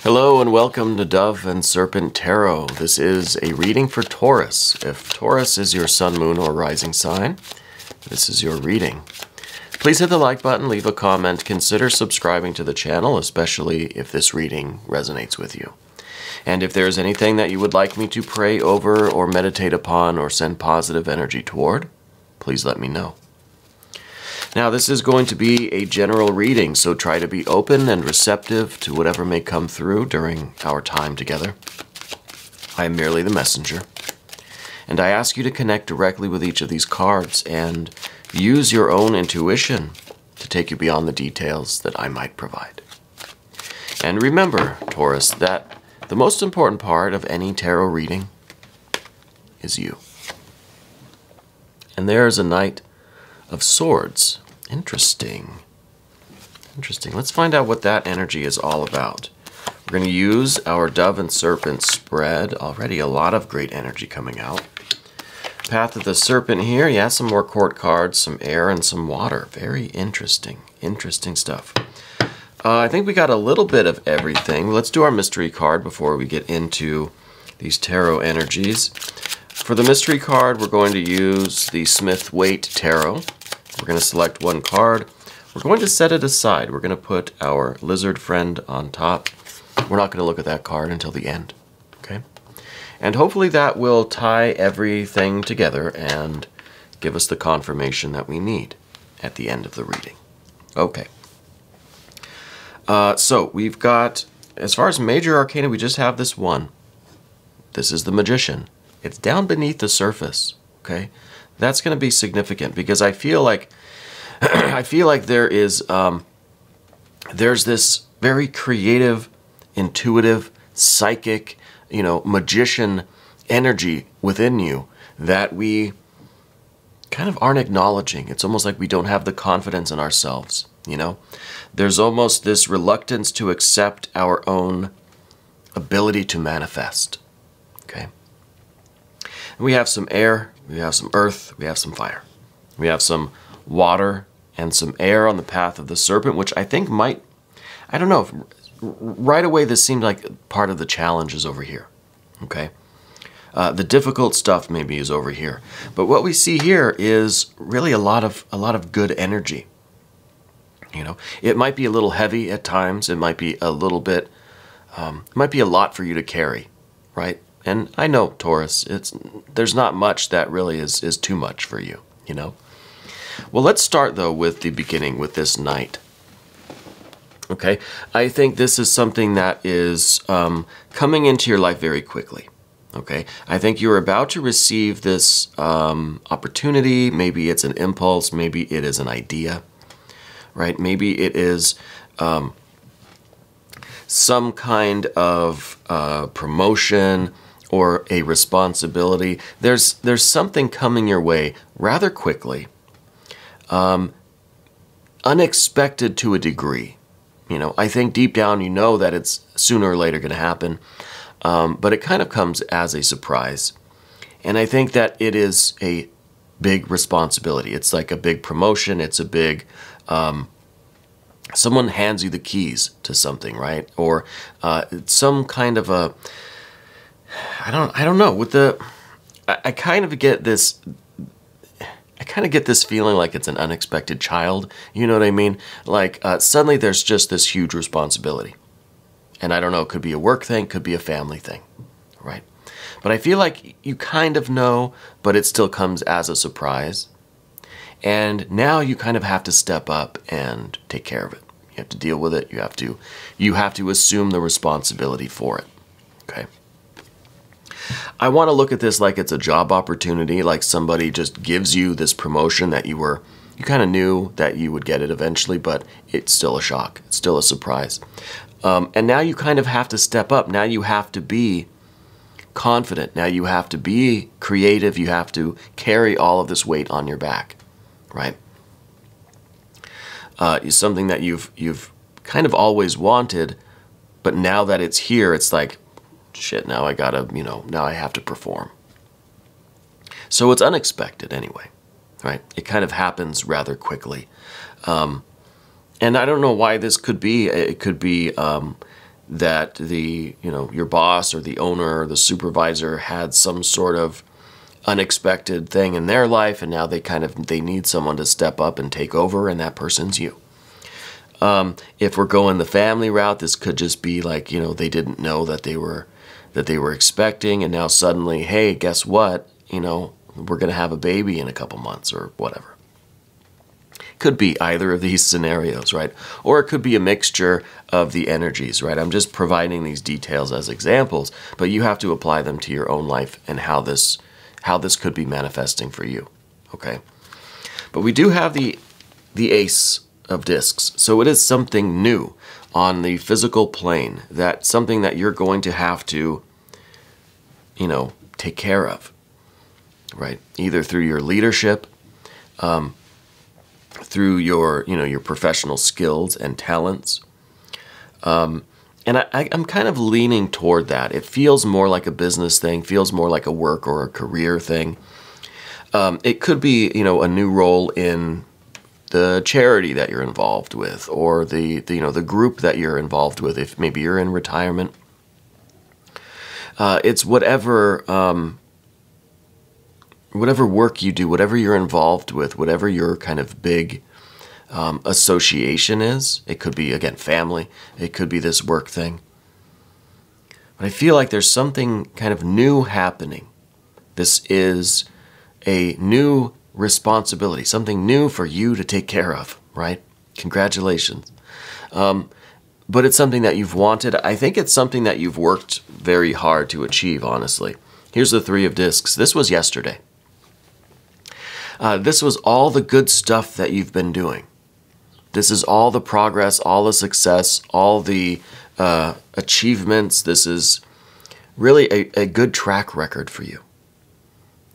Hello and welcome to Dove and Serpent Tarot. This is a reading for Taurus. If Taurus is your sun, moon, or rising sign, this is your reading. Please hit the like button, leave a comment, consider subscribing to the channel, especially if this reading resonates with you. And if there's anything that you would like me to pray over or meditate upon or send positive energy toward, please let me know. Now, this is going to be a general reading, so try to be open and receptive to whatever may come through during our time together. I am merely the messenger, and I ask you to connect directly with each of these cards and use your own intuition to take you beyond the details that I might provide. And remember, Taurus, that the most important part of any tarot reading is you. And there is a Knight of Swords. Interesting. Interesting. Let's find out what that energy is all about. We're going to use our Dove and Serpent spread. Already a lot of great energy coming out. Path of the Serpent here. Yeah, some more court cards, some air, and some water. Very interesting. Interesting stuff. I think we got a little bit of everything. Let's do our mystery card before we get into these tarot energies. For the mystery card, we're going to use the Smith-Waite Tarot. We're going to select one card. We're going to set it aside. We're going to put our lizard friend on top. We're not going to look at that card until the end. Okay? And hopefully that will tie everything together and give us the confirmation that we need at the end of the reading. Okay. So we've got, as far as major arcana, we just have this one. This is the Magician. It's down beneath the surface, okay? That's going to be significant because I feel like there is there's this very creative, intuitive, psychic, magician energy within you that we kind of aren't acknowledging. It's almost like we don't have the confidence in ourselves, There's almost this reluctance to accept our own ability to manifest, okay? We have some air, we have some earth, we have some fire. We have some water and some air on the path of the serpent, which I think might, I don't know, right away this seemed like part of the challenge is over here, okay? The difficult stuff maybe is over here. But what we see here is really a lot of good energy. It might be a little heavy at times. It might be a little bit, it might be a lot for you to carry, right? And I know, Taurus, there's not much that really is too much for you, Well, let's start, though, with the beginning, with this Knight. Okay? I think this is something that is coming into your life very quickly. Okay? I think you're about to receive this opportunity. Maybe it's an impulse. Maybe it is an idea, right? Maybe it is some kind of promotion or a responsibility. There's something coming your way rather quickly, unexpected to a degree. I think deep down you know that it's sooner or later going to happen, but it kind of comes as a surprise. And I think that it is a big responsibility. It's like a big promotion. It's a big, someone hands you the keys to something, right? Or some kind of a, I don't know. With I kind of get this. I kind of get this feeling like it's an unexpected child. You know what I mean? Like suddenly there's just this huge responsibility, and I don't know. It could be a work thing, could be a family thing, right? But I feel like you kind of know, but it still comes as a surprise. And now you kind of have to step up and take care of it. You have to deal with it. You have to assume the responsibility for it. Okay. I want to look at this like it's a job opportunity, like somebody just gives you this promotion that you kind of knew that you would get it eventually, but it's still a shock. It's still a surprise. And now you kind of have to step up. Now you have to be confident. Now you have to be creative. You have to carry all of this weight on your back, right? It's something that you've kind of always wanted, but now that it's here, it's like, shit, now I gotta, now I have to perform. So it's unexpected anyway, right? It kind of happens rather quickly. And I don't know why this could be. It could be that the, your boss or the owner or the supervisor had some sort of unexpected thing in their life, and now they need someone to step up and take over, and that person's you. If we're going the family route, this could just be like, they didn't know that they were expecting, and now suddenly, hey, guess what? We're going to have a baby in a couple months or whatever. Could be either of these scenarios, right? Or it could be a mixture of the energies, right? I'm just providing these details as examples, but you have to apply them to your own life and how this could be manifesting for you, okay? But we do have the Ace of Discs, so it is something new on the physical plane, something that you're going to have to, take care of, right? Either through your leadership, through your professional skills and talents. And I'm kind of leaning toward that. It feels more like a business thing, feels more like a work or a career thing. It could be, a new role in the charity that you're involved with, or the group that you're involved with, if maybe you're in retirement. It's whatever work you do, whatever you're involved with, whatever your kind of big association is. It could be, again, family. It could be this work thing. But I feel like there's something kind of new happening. This is a new responsibility, something new for you to take care of, right? Congratulations. But it's something that you've wanted. I think it's something that you've worked very hard to achieve, honestly. Here's the Three of Discs. This was yesterday. This was all the good stuff that you've been doing. This is all the progress, all the success, all the achievements. This is really a good track record for you.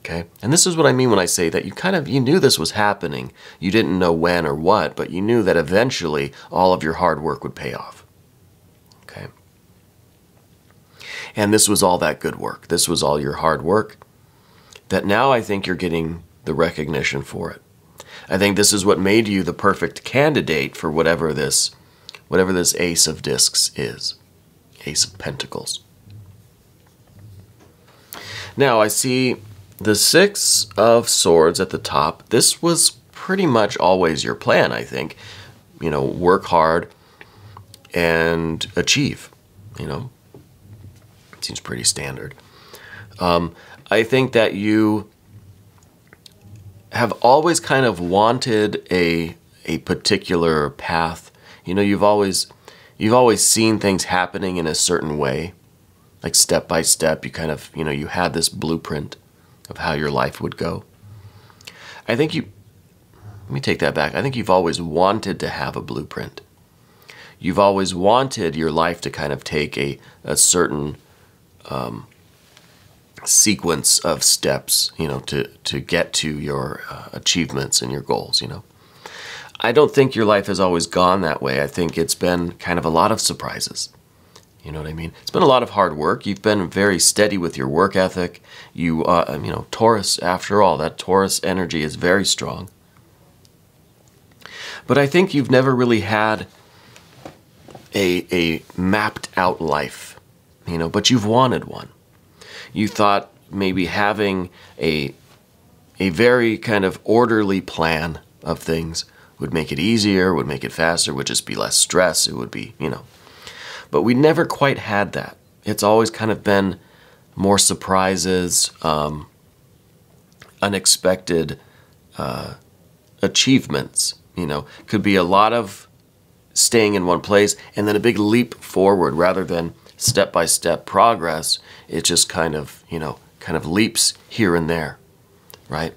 Okay? And this is what I mean when I say that you knew this was happening. You didn't know when or what, but you knew that eventually all of your hard work would pay off. Okay? And this was all that good work. This was all your hard work that now I think you're getting the recognition for it. I think this is what made you the perfect candidate for whatever this Ace of Discs is. Ace of Pentacles. Now I see the Six of Swords at the top. This was pretty much always your plan, I think. Work hard and achieve. It seems pretty standard. I think that you have always kind of wanted a particular path. You've always seen things happening in a certain way, like step by step. You kind of, you had this blueprint of how your life would go. Let me take that back. I think you've always wanted to have a blueprint. You've always wanted your life to kind of take a certain sequence of steps, to get to your achievements and your goals, I don't think your life has always gone that way. I think it's been kind of a lot of surprises. You know what I mean? It's been a lot of hard work. You've been very steady with your work ethic. Taurus, after all, that Taurus energy is very strong. But I think you've never really had a mapped out life, but you've wanted one. You thought maybe having a very kind of orderly plan of things would make it easier, would make it faster, would just be less stress. It would be, But we never quite had that. It's always kind of been more surprises, unexpected achievements, Could be a lot of staying in one place and then a big leap forward rather than step-by-step progress. It just kind of leaps here and there, right?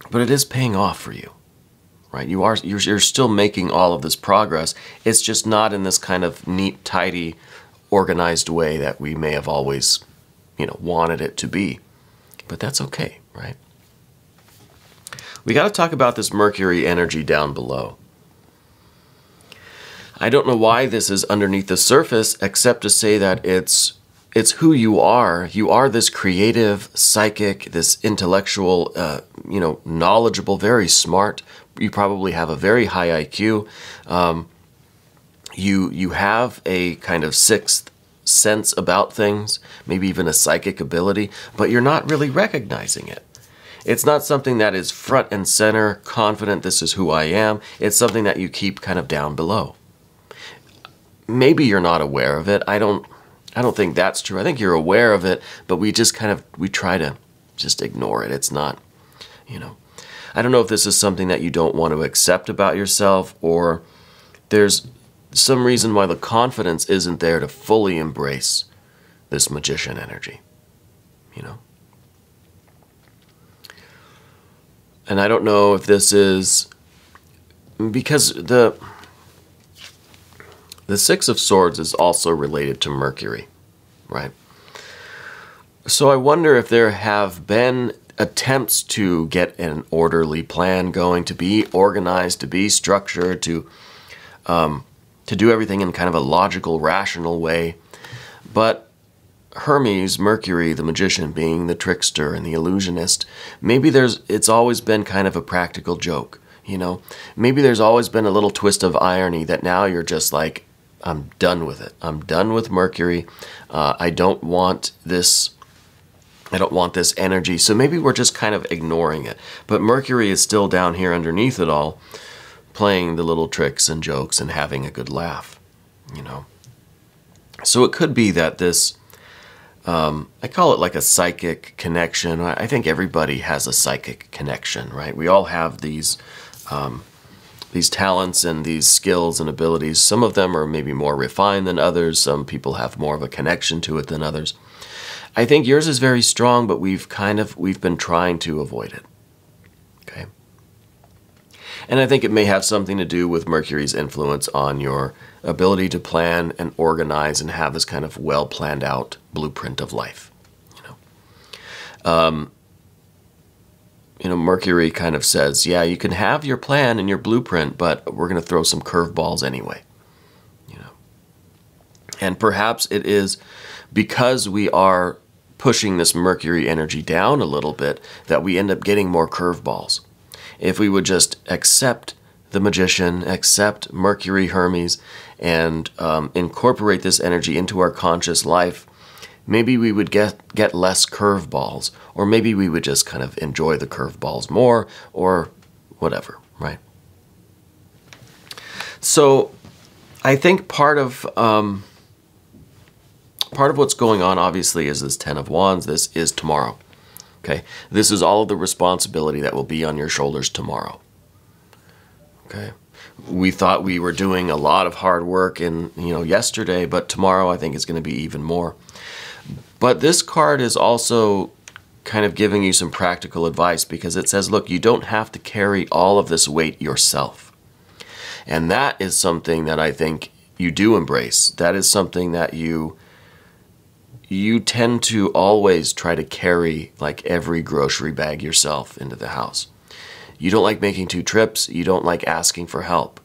But it is paying off for you, right? You're still making all of this progress. It's just not in this kind of neat, tidy, organized way that we may have always, wanted it to be. But that's okay, right? We got to talk about this Mercury energy down below. I don't know why this is underneath the surface, except to say that it's who you are. You are this creative, psychic, this intellectual, knowledgeable, very smart. You probably have a very high IQ. you have a kind of sixth sense about things, maybe even a psychic ability, but you're not really recognizing it. It's not something that is front and center, confident, this is who I am. It's something that you keep kind of down below. Maybe you're not aware of it. I don't think that's true. I think you're aware of it, but we try to just ignore it. It's not, you know. I don't know if this is something that you don't want to accept about yourself, or there's some reason why the confidence isn't there to fully embrace this magician energy, you know. And I don't know if this is because the Six of Swords is also related to Mercury, right? So I wonder if there have been attempts to get an orderly plan going, to be organized, to be structured, to do everything in kind of a logical, rational way. But Hermes, Mercury, the magician, being the trickster and the illusionist, maybe it's always been kind of a practical joke, you know? Maybe there's always been a little twist of irony that now you're just like, I'm done with it. I'm done with Mercury. I don't want this energy. So maybe we're just kind of ignoring it. But Mercury is still down here underneath it all, playing the little tricks and jokes and having a good laugh, you know. So it could be that this, I call it like a psychic connection. I think everybody has a psychic connection, right? We all have these talents and these skills and abilities. Some of them are maybe more refined than others. Some people have more of a connection to it than others. I think yours is very strong, but we've been trying to avoid it. Okay. And I think it may have something to do with Mercury's influence on your ability to plan and organize and have this kind of well planned out blueprint of life. You know, Mercury kind of says, yeah, you can have your plan and your blueprint, but we're going to throw some curveballs anyway. You know, and perhaps it is because we are pushing this Mercury energy down a little bit that we end up getting more curveballs. If we would just accept the magician, accept Mercury, Hermes, and incorporate this energy into our conscious life, maybe we would get less curveballs, or maybe we would just kind of enjoy the curveballs more, or whatever, right? So I think part of what's going on, obviously, is this Ten of Wands. This is tomorrow. Okay, this is all of the responsibility that will be on your shoulders tomorrow. Okay, we thought we were doing a lot of hard work yesterday, but tomorrow I think it's going to be even more. But this card is also kind of giving you some practical advice, because it says, look, you don't have to carry all of this weight yourself. And that is something that I think you do embrace. That is something that you tend to always try to carry like every grocery bag yourself into the house. You don't like making 2 trips. You don't like asking for help.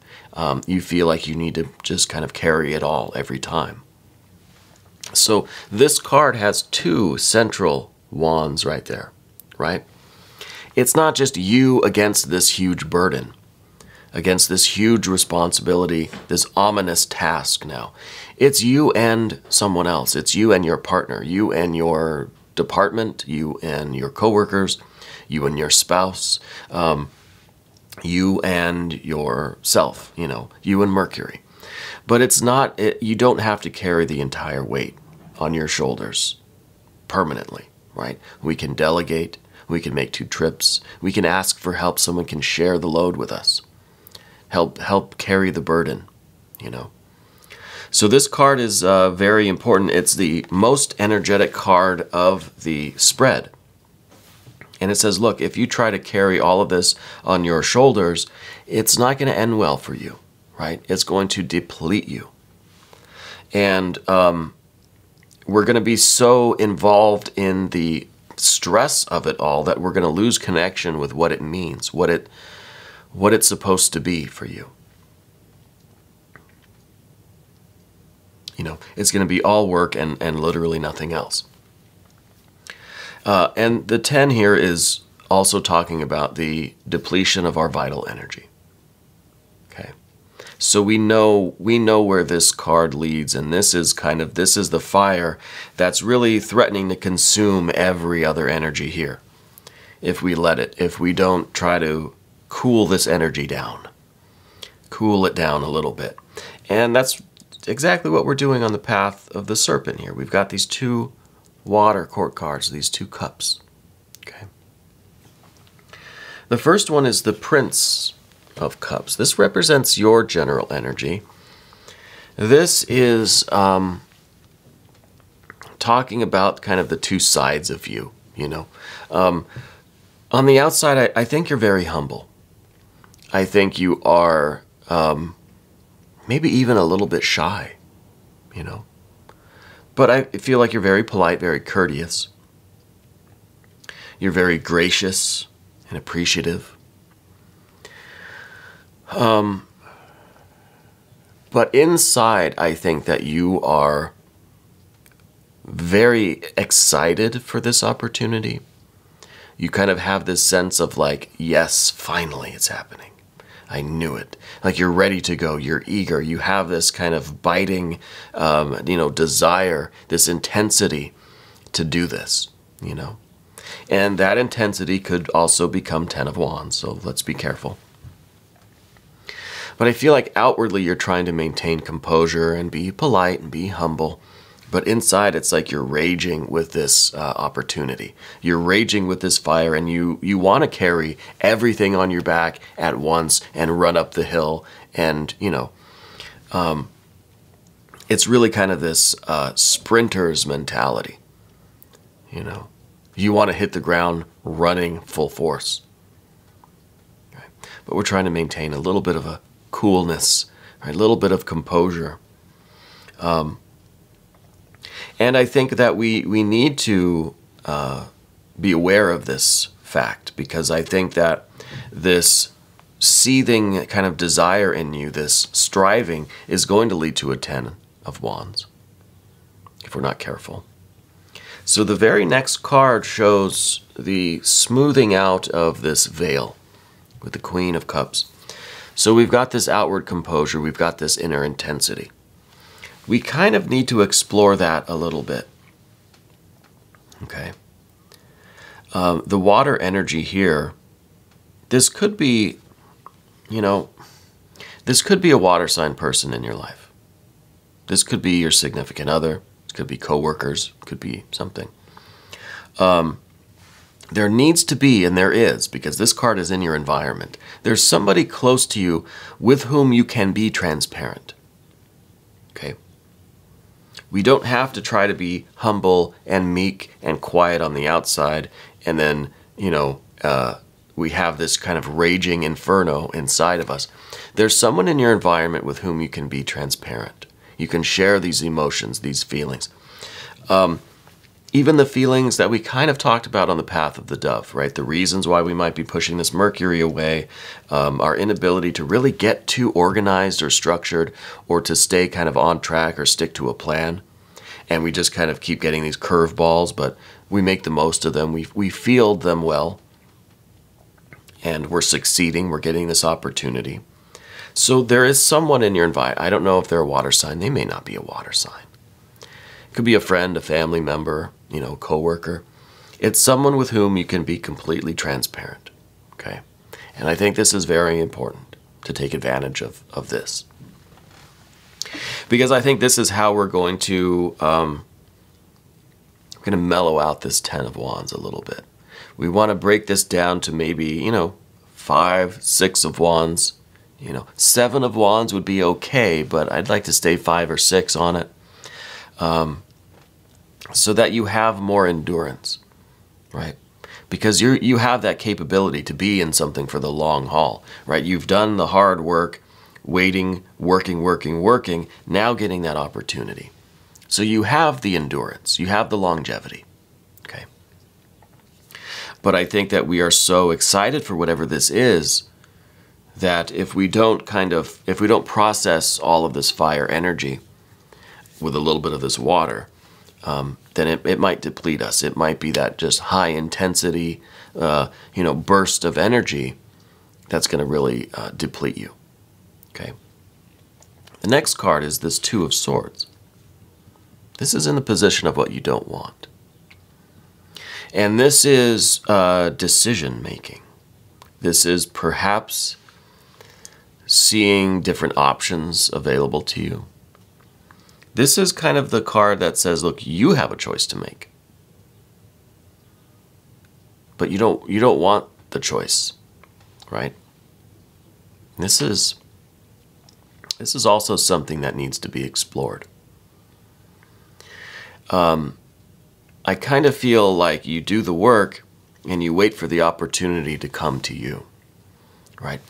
You feel like you need to just kind of carry it all every time. So this card has 2 central wands right there, right? It's not just you against this huge burden, against this huge responsibility, this ominous task now. It's you and someone else. It's you and your partner, you and your department, you and your coworkers, you and your spouse, you and yourself, you and Mercury. But it's not, you don't have to carry the entire weight on your shoulders permanently, right? We can delegate, we can make 2 trips, we can ask for help, someone can share the load with us. Help carry the burden, So this card is very important. It's the most energetic card of the spread. And it says, look, if you try to carry all of this on your shoulders, it's not going to end well for you, right? It's going to deplete you. And we're going to be so involved in the stress of it all that we're going to lose connection with what it means, what it's supposed to be for you. It's going to be all work and literally nothing else. And the 10 here is also talking about the depletion of our vital energy. Okay. So we know where this card leads, and this is the fire that's really threatening to consume every other energy here. If we let it, if we don't try to cool this energy down, cool it down a little bit. And that's exactly what we're doing on the path of the serpent here. We've got these two water court cards, these two cups. Okay. The first one is the Prince of Cups. This represents your general energy. This is talking about kind of the two sides of you, you know. On the outside, I think you're very humble. I think you are maybe even a little bit shy, you know. But I feel like you're very polite, very courteous. You're very gracious and appreciative. But inside, I think that you are very excited for this opportunity. You kind of have this sense of like, yes, finally it's happening. I knew it. Like you're ready to go. You're eager. You have this kind of biting, you know, desire, this intensity to do this, you know. And that intensity could also become 10 of Wands, so let's be careful. But I feel like outwardly you're trying to maintain composure and be polite and be humble. But inside it's like you're raging with this opportunity. You're raging with this fire, and you want to carry everything on your back at once and run up the hill. And, you know, it's really kind of this sprinter's mentality, you know. You want to hit the ground running full force. Right? But we're trying to maintain a little bit of a coolness, right? A little bit of composure. And I think that we need to be aware of this fact, because I think that this seething kind of desire in you, this striving, is going to lead to a 10 of Wands if we're not careful. So the very next card shows the smoothing out of this veil with the Queen of Cups. So we've got this outward composure, we've got this inner intensity. We kind of need to explore that a little bit. Okay. The water energy here, this could be, you know, this could be a water sign person in your life. This could be your significant other. It could be coworkers. It could be something. There needs to be, and there is, because this card is in your environment, there's somebody close to you with whom you can be transparent. Okay? We don't have to try to be humble and meek and quiet on the outside, and then, you know, we have this kind of raging inferno inside of us. There's someone in your environment with whom you can be transparent. You can share these emotions, these feelings. Even the feelings that we kind of talked about on the path of the dove, right? The reasons why we might be pushing this Mercury away, our inability to really get too organized or structured, or to stay kind of on track or stick to a plan. And we just kind of keep getting these curveballs, but we make the most of them. We field them well, and we're succeeding. We're getting this opportunity. So there is someone in your environment. I don't know if they're a water sign. They may not be a water sign. It could be a friend, a family member, you know, coworker. It's someone with whom you can be completely transparent, okay? And I think this is very important to take advantage of this. Because I think this is how we're going to mellow out this 10 of Wands a little bit. We want to break this down to maybe, you know, 5, 6 of Wands. You know, 7 of Wands would be okay, but I'd like to stay 5 or 6 on it. So that you have more endurance, right? Because you have that capability to be in something for the long haul, right? You've done the hard work, waiting, working, now getting that opportunity. So you have the endurance, you have the longevity, okay? But I think that we are so excited for whatever this is that if we don't process all of this fire energy with a little bit of this water, then it might deplete us. It might be that just high intensity, you know, burst of energy that's going to really deplete you. Okay. The next card is this Two of Swords. This is in the position of what you don't want. And this is decision making. This is perhaps seeing different options available to you. This is kind of the card that says, look, you have a choice to make. But you don't want the choice, right? This is also something that needs to be explored. I kind of feel like you do the work and you wait for the opportunity to come to you, right?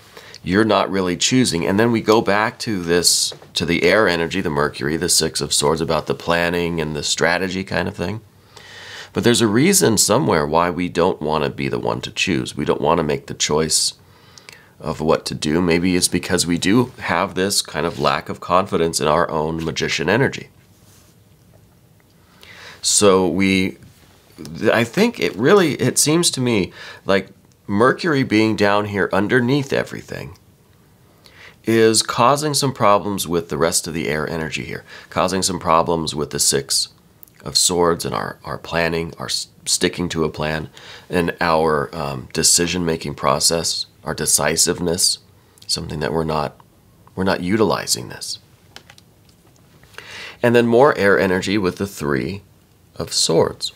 You're not really choosing. And then we go back to this, to the air energy, the Mercury, the Six of Swords, about the planning and the strategy kind of thing. But there's a reason somewhere why we don't want to be the one to choose. We don't want to make the choice of what to do. Maybe it's because we do have this kind of lack of confidence in our own magician energy. So I think it seems to me like Mercury being down here underneath everything is causing some problems with the rest of the air energy here, causing some problems with the Six of Swords and our planning, our sticking to a plan, and our decision-making process, our decisiveness, something that we're not utilizing this. And then more air energy with the Three of Swords.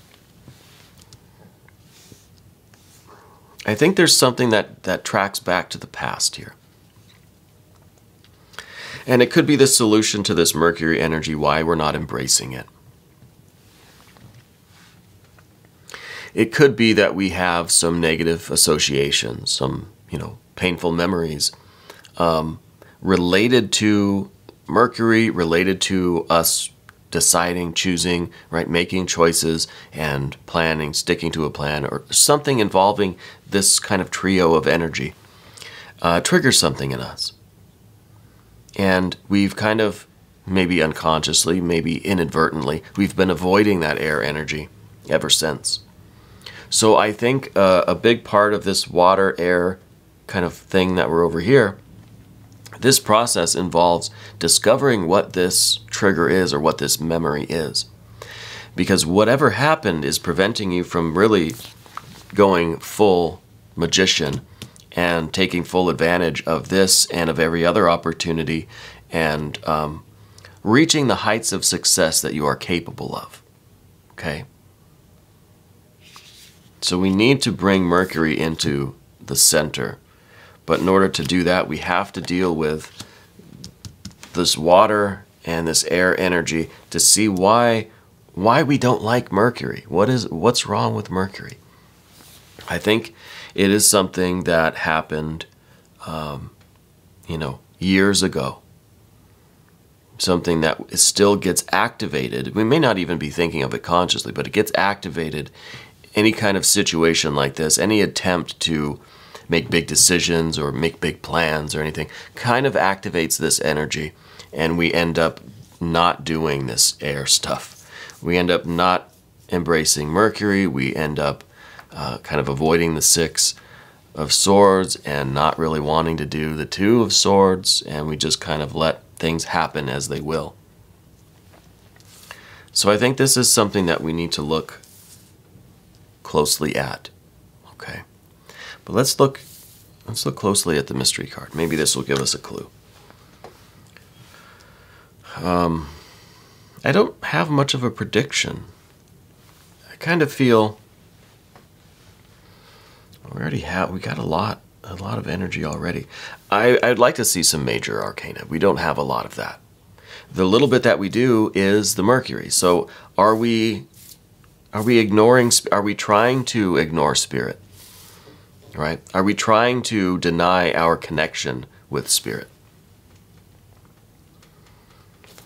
I think there's something that tracks back to the past here. And it could be the solution to this Mercury energy, why we're not embracing it. It could be that we have some negative associations, some, painful memories related to Mercury, related to us deciding, choosing, right, making choices and planning, sticking to a plan, or something involving this kind of trio of energy triggers something in us. And we've kind of, maybe unconsciously, maybe inadvertently, we've been avoiding that air energy ever since. So I think a big part of this water-air kind of thing that we're over here, this process involves discovering what this trigger is or what this memory is. Because whatever happened is preventing you from really going full magician and taking full advantage of this and of every other opportunity and reaching the heights of success that you are capable of. Okay? So we need to bring Mercury into the center. But in order to do that, we have to deal with this water and this air energy to see why we don't like Mercury. What's wrong with Mercury? I think it is something that happened, years ago. Something that still gets activated. We may not even be thinking of it consciously, but it gets activated. Any kind of situation like this, any attempt to make big decisions or make big plans or anything, kind of activates this energy, and we end up not doing this air stuff. We end up not embracing Mercury. We end up kind of avoiding the Six of Swords and not really wanting to do the Two of Swords, and we just kind of let things happen as they will. So I think this is something that we need to look closely at. Okay. But let's look closely at the mystery card. Maybe this will give us a clue. I don't have much of a prediction. I kind of feel we got a lot of energy already. I'd like to see some major arcana. We don't have a lot of that. The little bit that we do is the Mercury. So are we ignoring? Are we trying to ignore Spirit? Right? Are we trying to deny our connection with Spirit?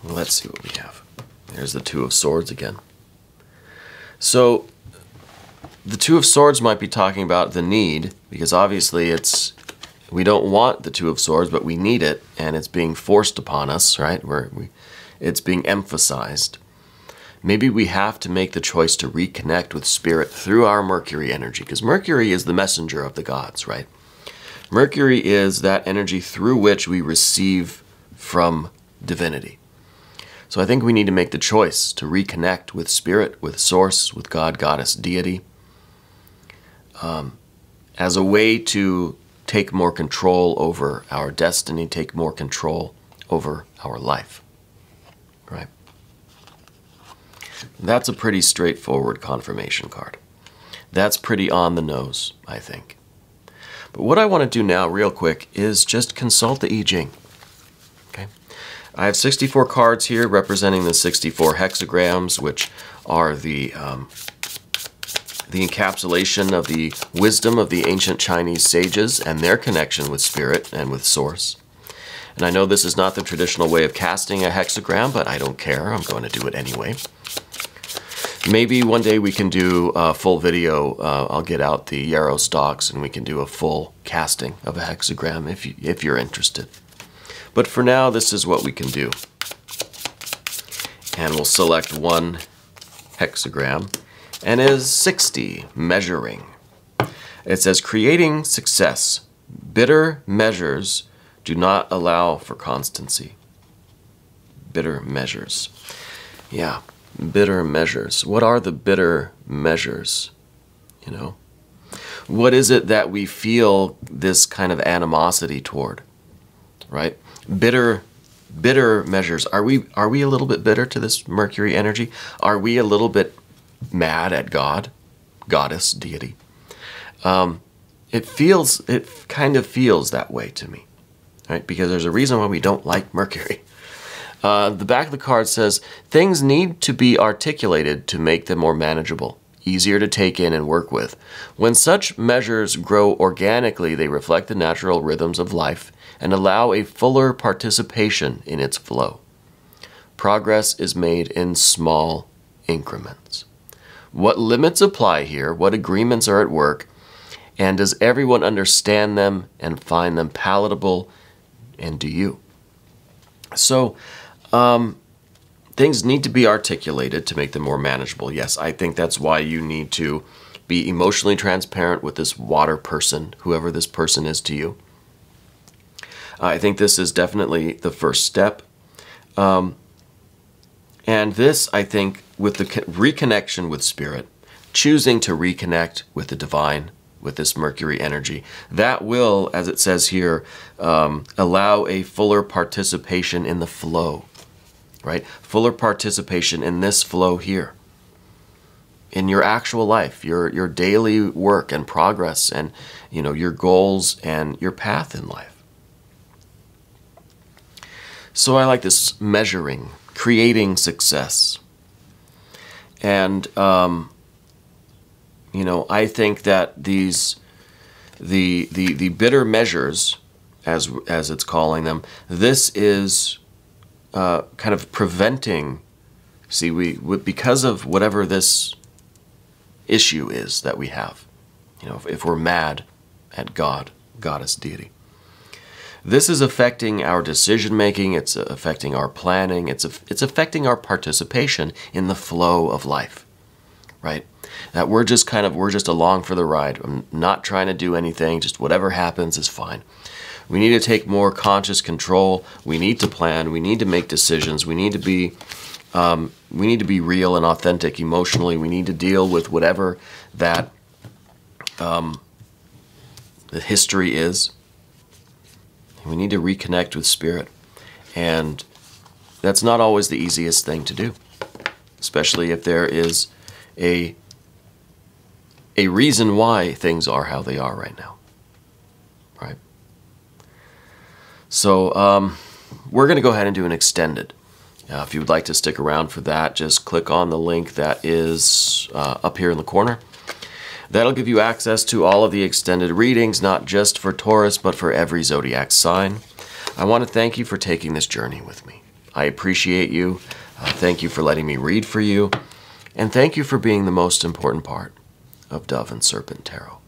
Well, let's see what we have. There's the Two of Swords again. So the Two of Swords might be talking about the need, because obviously we don't want the Two of Swords, but we need it, and it's being forced upon us, right? It's being emphasized. Maybe we have to make the choice to reconnect with Spirit through our Mercury energy, because Mercury is the messenger of the gods, right? Mercury is that energy through which we receive from divinity. So I think we need to make the choice to reconnect with spirit, with source, with God, goddess, deity, as a way to take more control over our destiny, take more control over our life, right? That's a pretty straightforward confirmation card. That's pretty on the nose, I think. But what I want to do now, real quick, is just consult the I Ching. Okay? I have 64 cards here representing the 64 hexagrams, which are the encapsulation of the wisdom of the ancient Chinese sages and their connection with spirit and with source. And I know this is not the traditional way of casting a hexagram, but I don't care. I'm going to do it anyway. Maybe one day we can do a full video. I'll get out the yarrow stalks and we can do a full casting of a hexagram if you're interested. But for now, this is what we can do. And we'll select one hexagram, and it is 60, measuring. It says, creating success. Bitter measures do not allow for constancy. Bitter measures. Yeah, bitter measures. What are the bitter measures? You know, what is it that we feel this kind of animosity toward, right? Bitter measures. Are we a little bit bitter to this Mercury energy? Are we a little bit mad at God, goddess, deity? It kind of feels that way to me, right? Because there's a reason why we don't like Mercury. The back of the card says, things need to be articulated to make them more manageable, easier to take in and work with. When such measures grow organically, they reflect the natural rhythms of life and allow a fuller participation in its flow. Progress is made in small increments. What limits apply here? What agreements are at work? And does everyone understand them and find them palatable? And do you? So, things need to be articulated to make them more manageable. Yes, I think that's why you need to be emotionally transparent with this water person, whoever this person is to you. I think this is definitely the first step. And this, I think, with the reconnection with spirit, choosing to reconnect with the divine, with this Mercury energy, that will, as it says here, allow a fuller participation in the flow, right? Fuller participation in this flow here, in your actual life, your daily work and progress, and your goals and your path in life. So I like this measuring, creating success. And, I think that the bitter measures, as it's calling them, this is kind of preventing, because of whatever this issue is that we have, if we're mad at God, goddess, deity. This is affecting our decision-making, it's affecting our planning, it's affecting our participation in the flow of life, right? That we're just along for the ride. I'm not trying to do anything, just whatever happens is fine. We need to take more conscious control, we need to plan, we need to make decisions, we need to be real and authentic emotionally, we need to deal with whatever that the history is. We need to reconnect with spirit, and that's not always the easiest thing to do, especially if there is a reason why things are how they are right now, right? So we're going to go ahead and do an extended. If you would like to stick around for that, just click on the link that is up here in the corner. That'll give you access to all of the extended readings, not just for Taurus, but for every zodiac sign. I want to thank you for taking this journey with me. I appreciate you. Thank you for letting me read for you. And thank you for being the most important part of Dove and Serpent Tarot.